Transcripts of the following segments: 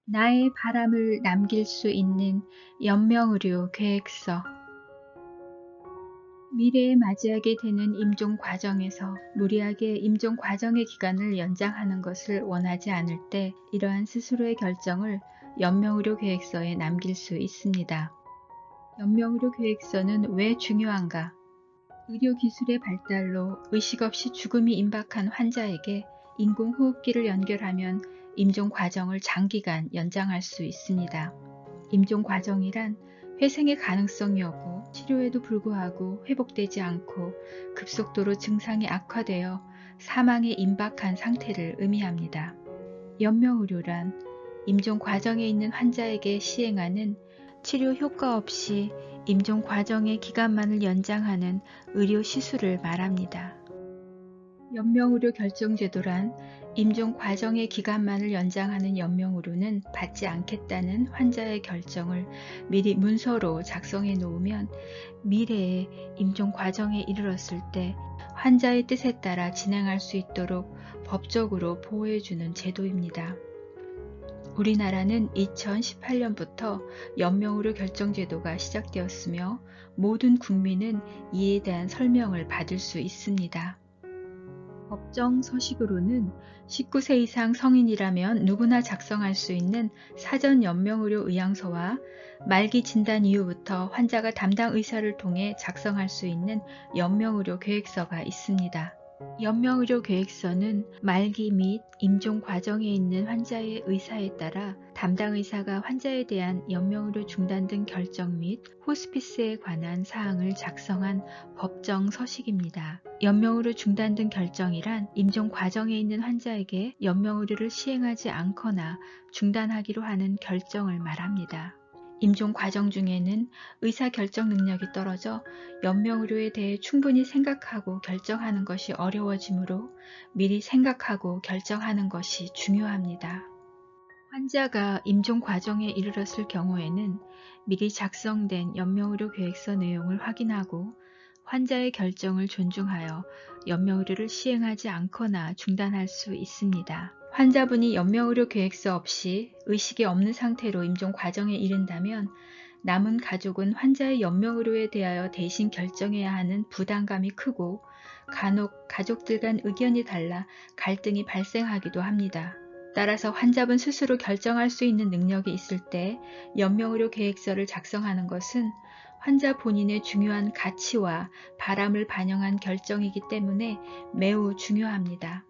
나의 바람을 남길 수 있는 연명의료 계획서. 미래에 맞이하게 되는 임종 과정에서 무리하게 임종 과정의 기간을 연장하는 것을 원하지 않을 때 이러한 스스로의 결정을 연명의료 계획서에 남길 수 있습니다. 연명의료 계획서는 왜 중요한가? 의료기술의 발달로 의식 없이 죽음이 임박한 환자에게 인공호흡기를 연결하면 임종 과정을 장기간 연장할 수 있습니다. 임종 과정이란 회생의 가능성이 없고 치료에도 불구하고 회복되지 않고 급속도로 증상이 악화되어 사망에 임박한 상태를 의미합니다. 연명의료란 임종 과정에 있는 환자에게 시행하는 치료 효과 없이 임종 과정의 기간만을 연장하는 의료 시술을 말합니다. 연명의료 결정제도란 임종 과정의 기간만을 연장하는 연명의료는 받지 않겠다는 환자의 결정을 미리 문서로 작성해 놓으면 미래에 임종 과정에 이르렀을 때 환자의 뜻에 따라 진행할 수 있도록 법적으로 보호해주는 제도입니다. 우리나라는 2018년부터 연명의료 결정제도가 시작되었으며 모든 국민은 이에 대한 설명을 받을 수 있습니다. 법정 서식으로는 19세 이상 성인이라면 누구나 작성할 수 있는 사전 연명의료 의향서와 말기 진단 이후부터 환자가 담당 의사를 통해 작성할 수 있는 연명의료 계획서가 있습니다. 연명의료 계획서는 말기 및 임종 과정에 있는 환자의 의사에 따라 담당 의사가 환자에 대한 연명의료 중단 등 결정 및 호스피스에 관한 사항을 작성한 법정 서식입니다. 연명의료 중단 등 결정이란 임종 과정에 있는 환자에게 연명의료를 시행하지 않거나 중단하기로 하는 결정을 말합니다. 임종 과정 중에는 의사결정 능력이 떨어져 연명의료에 대해 충분히 생각하고 결정하는 것이 어려워지므로 미리 생각하고 결정하는 것이 중요합니다. 환자가 임종 과정에 이르렀을 경우에는 미리 작성된 연명의료 계획서 내용을 확인하고 환자의 결정을 존중하여 연명의료를 시행하지 않거나 중단할 수 있습니다. 환자분이 연명의료 계획서 없이 의식이 없는 상태로 임종 과정에 이른다면 남은 가족은 환자의 연명의료에 대하여 대신 결정해야 하는 부담감이 크고 간혹 가족들 간 의견이 달라 갈등이 발생하기도 합니다. 따라서 환자분 스스로 결정할 수 있는 능력이 있을 때 연명의료 계획서를 작성하는 것은 환자 본인의 중요한 가치와 바람을 반영한 결정이기 때문에 매우 중요합니다.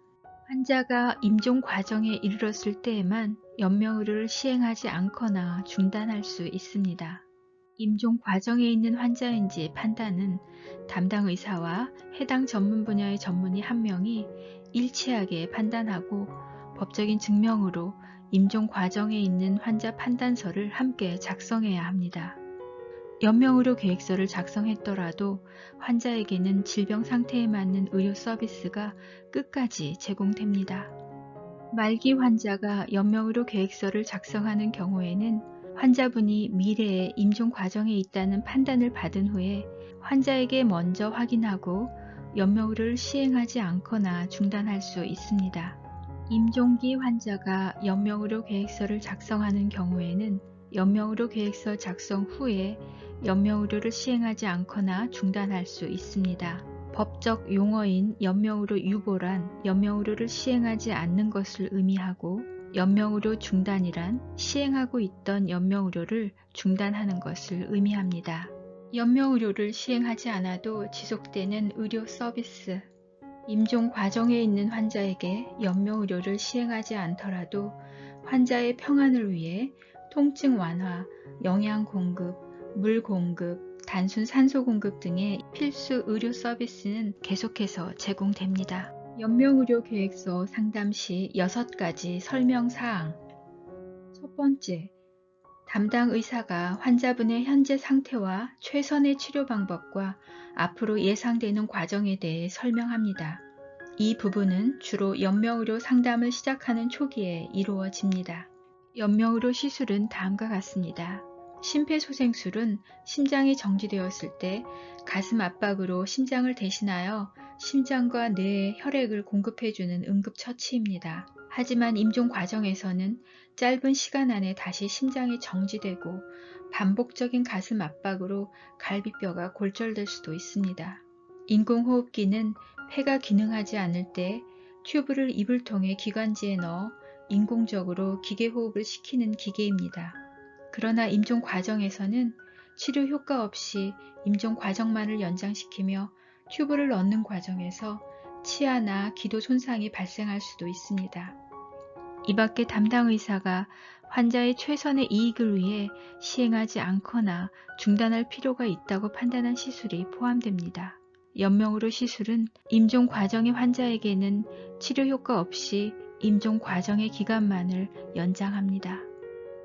환자가 임종 과정에 이르렀을 때에만 연명의료를 시행하지 않거나 중단할 수 있습니다. 임종 과정에 있는 환자인지 판단은 담당 의사와 해당 전문 분야의 전문의 한 명이 일치하게 판단하고 법적인 증명으로 임종 과정에 있는 환자 판단서를 함께 작성해야 합니다. 연명의료 계획서를 작성했더라도 환자에게는 질병 상태에 맞는 의료 서비스가 끝까지 제공됩니다. 말기 환자가 연명의료 계획서를 작성하는 경우에는 환자분이 미래에 임종 과정에 있다는 판단을 받은 후에 환자에게 먼저 확인하고 연명의료를 시행하지 않거나 중단할 수 있습니다. 임종기 환자가 연명의료 계획서를 작성하는 경우에는 연명의료 계획서 작성 후에 연명의료를 시행하지 않거나 중단할 수 있습니다. 법적 용어인 연명의료 유보란 연명의료를 시행하지 않는 것을 의미하고 연명의료 중단이란 시행하고 있던 연명의료를 중단하는 것을 의미합니다. 연명의료를 시행하지 않아도 지속되는 의료 서비스. 임종 과정에 있는 환자에게 연명의료를 시행하지 않더라도 환자의 평안을 위해 통증 완화, 영양 공급, 물 공급, 단순 산소 공급 등의 필수 의료 서비스는 계속해서 제공됩니다. 연명의료 계획서 상담 시 6가지 설명사항. 첫 번째, 담당 의사가 환자분의 현재 상태와 최선의 치료 방법과 앞으로 예상되는 과정에 대해 설명합니다. 이 부분은 주로 연명의료 상담을 시작하는 초기에 이루어집니다. 연명의료 시술은 다음과 같습니다. 심폐소생술은 심장이 정지되었을 때 가슴 압박으로 심장을 대신하여 심장과 뇌에 혈액을 공급해주는 응급처치입니다. 하지만 임종 과정에서는 짧은 시간 안에 다시 심장이 정지되고 반복적인 가슴 압박으로 갈비뼈가 골절될 수도 있습니다. 인공호흡기는 폐가 기능하지 않을 때 튜브를 입을 통해 기관지에 넣어 인공적으로 기계호흡을 시키는 기계입니다. 그러나 임종 과정에서는 치료 효과 없이 임종 과정만을 연장시키며 튜브를 넣는 과정에서 치아나 기도 손상이 발생할 수도 있습니다. 이 밖에 담당 의사가 환자의 최선의 이익을 위해 시행하지 않거나 중단할 필요가 있다고 판단한 시술이 포함됩니다. 연명의료 시술은 임종 과정의 환자에게는 치료 효과 없이 임종 과정의 기간만을 연장합니다.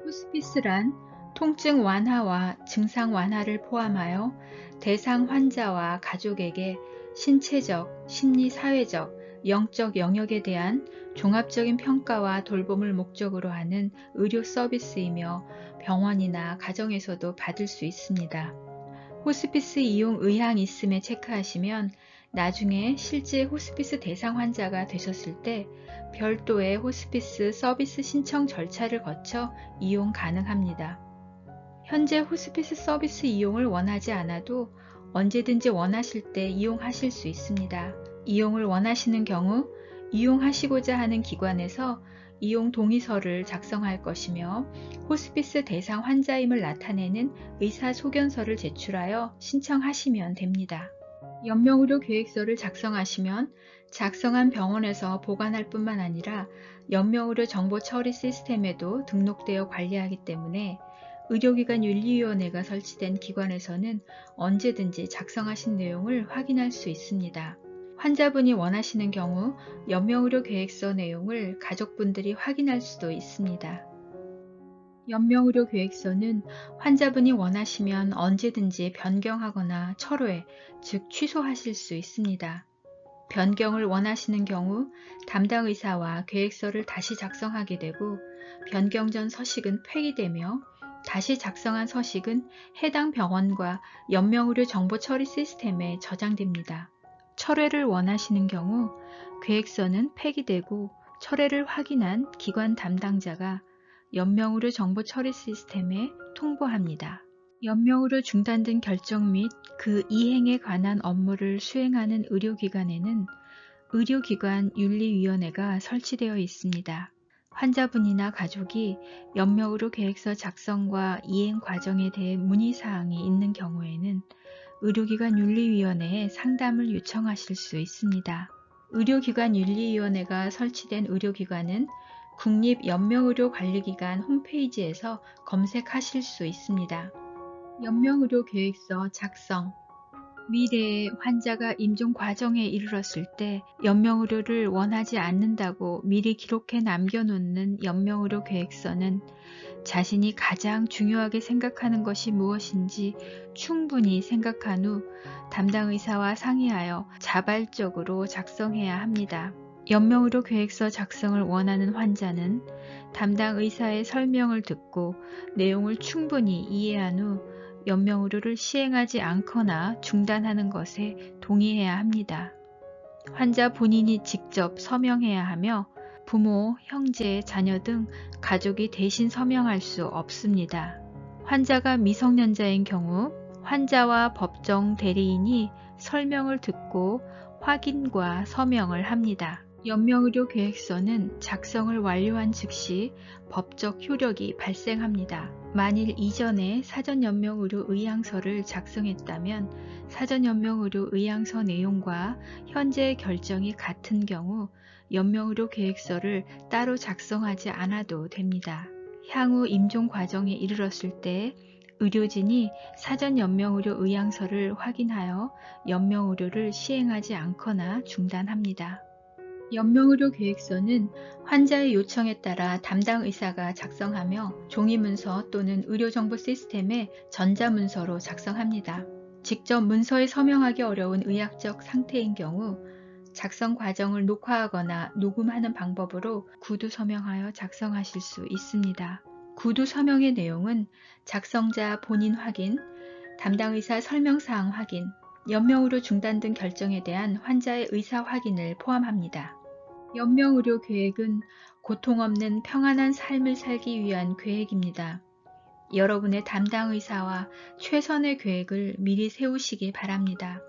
호스피스란 통증 완화와 증상 완화를 포함하여 대상 환자와 가족에게 신체적, 심리, 사회적, 영적 영역에 대한 종합적인 평가와 돌봄을 목적으로 하는 의료 서비스이며 병원이나 가정에서도 받을 수 있습니다. 호스피스 이용 의향 있음에 체크하시면 나중에 실제 호스피스 대상 환자가 되셨을 때 별도의 호스피스 서비스 신청 절차를 거쳐 이용 가능합니다. 현재 호스피스 서비스 이용을 원하지 않아도 언제든지 원하실 때 이용하실 수 있습니다. 이용을 원하시는 경우 이용하시고자 하는 기관에서 이용 동의서를 작성할 것이며 호스피스 대상 환자임을 나타내는 의사소견서를 제출하여 신청하시면 됩니다. 연명의료 계획서를 작성하시면 작성한 병원에서 보관할 뿐만 아니라 연명의료 정보 처리 시스템에도 등록되어 관리하기 때문에 의료기관 윤리위원회가 설치된 기관에서는 언제든지 작성하신 내용을 확인할 수 있습니다. 환자분이 원하시는 경우 연명의료 계획서 내용을 가족분들이 확인할 수도 있습니다. 연명의료 계획서는 환자분이 원하시면 언제든지 변경하거나 철회, 즉 취소하실 수 있습니다. 변경을 원하시는 경우 담당 의사와 계획서를 다시 작성하게 되고 변경 전 서식은 폐기되며 다시 작성한 서식은 해당 병원과 연명의료 정보 처리 시스템에 저장됩니다. 철회를 원하시는 경우 계획서는 폐기되고 철회를 확인한 기관 담당자가 연명의료 정보 처리 시스템에 통보합니다. 연명의료 중단된 결정 및 그 이행에 관한 업무를 수행하는 의료기관에는 의료기관 윤리위원회가 설치되어 있습니다. 환자분이나 가족이 연명의료 계획서 작성과 이행 과정에 대해 문의사항이 있는 경우에는 의료기관 윤리위원회에 상담을 요청하실 수 있습니다. 의료기관 윤리위원회가 설치된 의료기관은 국립연명의료관리기관 홈페이지에서 검색하실 수 있습니다. 연명의료 계획서 작성. 미래에 환자가 임종 과정에 이르렀을 때 연명의료를 원하지 않는다고 미리 기록해 남겨놓는 연명의료 계획서는 자신이 가장 중요하게 생각하는 것이 무엇인지 충분히 생각한 후 담당 의사와 상의하여 자발적으로 작성해야 합니다. 연명의료 계획서 작성을 원하는 환자는 담당 의사의 설명을 듣고 내용을 충분히 이해한 후 연명의료를 시행하지 않거나 중단하는 것에 동의해야 합니다. 환자 본인이 직접 서명해야 하며 부모, 형제, 자녀 등 가족이 대신 서명할 수 없습니다. 환자가 미성년자인 경우 환자와 법정 대리인이 설명을 듣고 확인과 서명을 합니다. 연명의료 계획서는 작성을 완료한 즉시 법적 효력이 발생합니다. 만일 이전에 사전연명의료 의향서를 작성했다면 사전연명의료 의향서 내용과 현재의 결정이 같은 경우 연명의료 계획서를 따로 작성하지 않아도 됩니다. 향후 임종 과정에 이르렀을 때 의료진이 사전연명의료 의향서를 확인하여 연명의료를 시행하지 않거나 중단합니다. 연명의료 계획서는 환자의 요청에 따라 담당 의사가 작성하며 종이문서 또는 의료정보 시스템에 전자문서로 작성합니다. 직접 문서에 서명하기 어려운 의학적 상태인 경우 작성 과정을 녹화하거나 녹음하는 방법으로 구두 서명하여 작성하실 수 있습니다. 구두 서명의 내용은 작성자 본인 확인, 담당 의사 설명사항 확인, 연명의료 중단 등 결정에 대한 환자의 의사 확인을 포함합니다. 연명의료 계획은 고통 없는 평안한 삶을 살기 위한 계획입니다. 여러분의 담당 의사와 최선의 계획을 미리 세우시기 바랍니다.